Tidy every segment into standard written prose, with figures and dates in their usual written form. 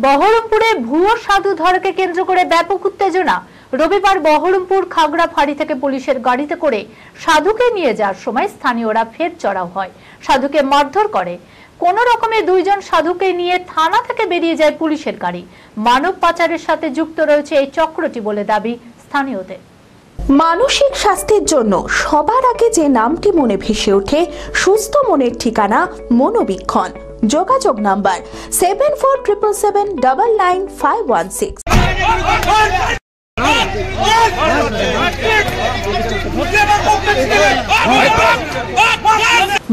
বহরমপুরে ভুয়ো সাধু ধরাকে কেন্দ্র করে ব্যাপক উত্তেজনা। রবিবার বহরমপুর খাগড়া ফাঁড়ি থেকে পুলিশের গাড়িতে করে সাধুকে নিয়ে যাওয়ার সময় স্থানীয়রা ফের চড়াও হয়, সাধুকে মারধর করে। কোন রকমে দুইজন সাধুকে নিয়ে থানা থেকে বেরিয়ে যায় পুলিশের গাড়ি। মানব পাচারের সাথে যুক্ত রয়েছে এই চক্রটি বলে দাবি স্থানীয়দের। মানসিক স্বাস্থ্যের জন্য সবার আগে যে নামটি মনে ভেসে ওঠে, সুস্থ মনের ঠিকানা মনোবীক্ষণ। যোগাযোগ নাম্বার 7477799516।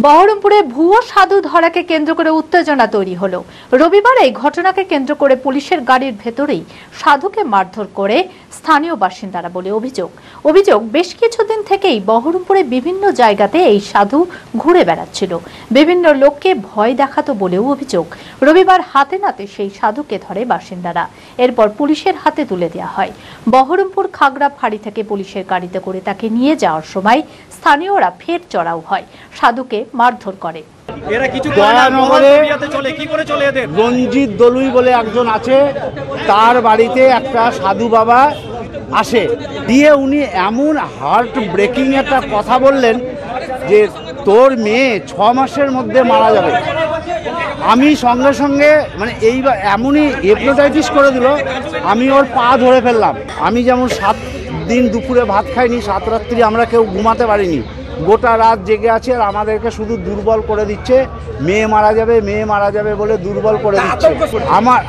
বহরমপুরে ভুয়ো সাধু ধরাকে কেন্দ্র করে উত্তেজনা তৈরি হলো। রবিবার এই ঘটনাকে কেন্দ্র করে পুলিশের গাড়ির ভেতরেই সাধুকে মারধর করে স্থানীয় বাসিন্দারা বলে অভিযোগ বেশ কিছুদিন থেকেই বহরমপুরে বিভিন্ন জায়গাতে এই সাধু ঘুরে বেড়াচ্ছিল, বিভিন্ন লোককে ভয় দেখাতো বলেও অভিযোগ। রবিবার হাতে নাতে সেই সাধুকে ধরে বাসিন্দারা, এরপর পুলিশের হাতে তুলে দেওয়া হয়। বহরমপুর খাগড়া ফাঁড়ি থেকে পুলিশের গাড়িতে করে তাকে নিয়ে যাওয়ার সময় স্থানীয়রা ফের চড়াও হয়, সাধুকে মারধর করে। রঞ্জিত দলুই বলে একজন আছে, তার বাড়িতে একটা সাধু বাবা আসে, দিয়ে উনি এমন হার্ট ব্রেকিং একটা কথা বললেন যে তোর মেয়ে 6 মাসের মধ্যে মারা যাবে। আমি সঙ্গে সঙ্গে মানে এইবার এমনই হিপনোটাইটিস করে দিল, আমি ওর পা ধরে ফেললাম। আমি যেমন 7 দিন দুপুরে ভাত খাইনি, 7 রাত্রি আমরা কেউ ঘুমাতে পারিনি, গোটা রাত জেগে আছে, আর আমাদেরকে শুধু দুর্বল করে দিচ্ছে। মেয়ে মারা যাবে বলে দুর্বল করে দিচ্ছে।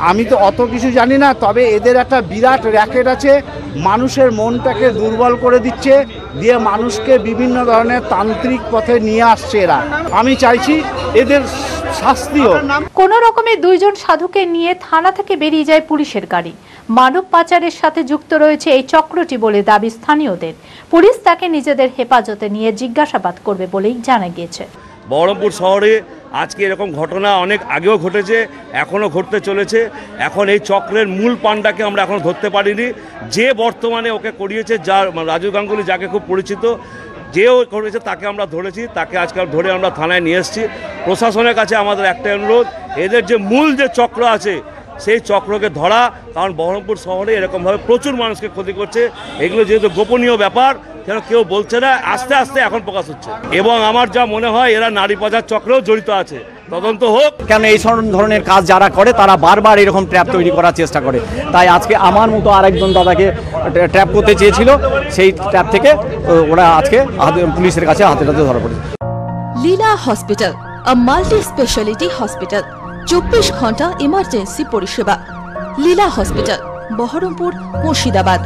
আমি তো অত কিছু জানি না, তবে এদের একটা বিরাট র্যাকেট আছে, মানুষের মনটাকে দুর্বল করে দিচ্ছে, দিয়ে মানুষকে বিভিন্ন ধরনের তান্ত্রিক পথে নিয়ে আসছে এরা। আমি চাইছি এদের শাস্তিও। কোন রকমে দুইজন সাধুকে নিয়ে থানা থেকে বেরিয়ে যায় পুলিশের গাড়ি। মানব পাচারের সাথে যুক্ত রয়েছে এই চক্রটি বলে দাবি স্থানীয়দের। পুলিশ তাকে নিজেদের হেফাজতে নিয়ে জিজ্ঞাসাবাদ করবে বলেই জানা গিয়েছে। বহরমপুর শহরে আজকে এরকম ঘটনা অনেক আগেও ঘটেছে, এখনও ঘটতে চলেছে। এখন এই চক্রের মূল পাণ্ডাকে আমরা এখনও ধরতে পারিনি। যে বর্তমানে ওকে করিয়েছে, যার রাজু গাঙ্গুলি, যাকে খুব পরিচিত, যেও করেছে তাকে আমরা ধরেছি, তাকে আজকাল ধরে আমরা থানায় নিয়ে এসেছি। প্রশাসনের কাছে আমাদের একটাই অনুরোধ, এদের যে মূল যে চক্র আছে সেই চক্রকে ধরা, কারণ বহরমপুর শহরে এরকমভাবে প্রচুর মানুষকে ক্ষতি করছে। এগুলো যেহেতু গোপনীয় ব্যাপার, কেউ বলছে না, আস্তে আস্তে এখন প্রকাশ হচ্ছে। এবং আমার যা মনে হয় এরা নারী পাচার চক্রেও জড়িত আছে, তদন্ত হোক। কেন এই ধরনের কাজ যারা করে তারা বারবার এরকম ট্র্যাপ তৈরি করার চেষ্টা করে, তাই আজকে আমার মতো আরেকজন দাদাকে ট্র্যাপ করতে চেয়েছিল, সেই ট্র্যাপ থেকে ওরা আজকে পুলিশের কাছে হাতে নাতে ধরা পড়েছে। লীলা হসপিটাল, আ মাল্টি স্পেশালিটি হসপিটাল, 24 ঘন্টা ইমার্জেন্সি পরিষেবা। লীলা হসপিটাল, বহরমপুর, মুর্শিদাবাদ।